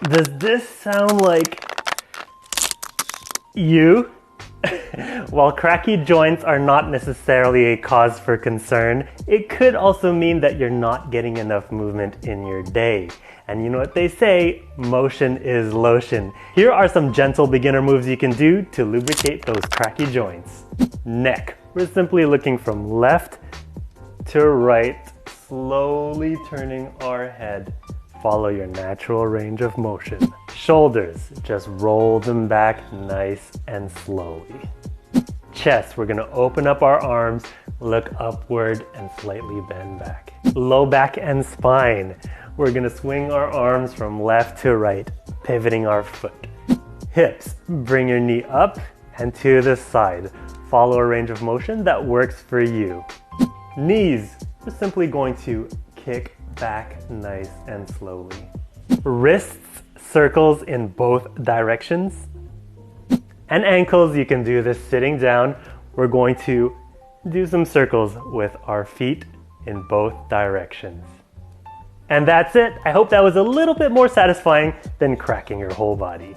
Does this sound like you? While cracky joints are not necessarily a cause for concern, it could also mean that you're not getting enough movement in your day. And you know what they say, motion is lotion. Here are some gentle beginner moves you can do to lubricate those cracky joints. Neck. We're simply looking from left to right, slowly turning our head. Follow your natural range of motion. Shoulders, just roll them back nice and slowly. Chest, we're gonna open up our arms, look upward and slightly bend back. Low back and spine, we're gonna swing our arms from left to right, pivoting our foot. Hips, bring your knee up and to the side. Follow a range of motion that works for you. Knees, we're simply going to kick back nice and slowly. Wrists, circles in both directions. And ankles, you can do this sitting down. We're going to do some circles with our feet in both directions. And that's it. I hope that was a little bit more satisfying than cracking your whole body.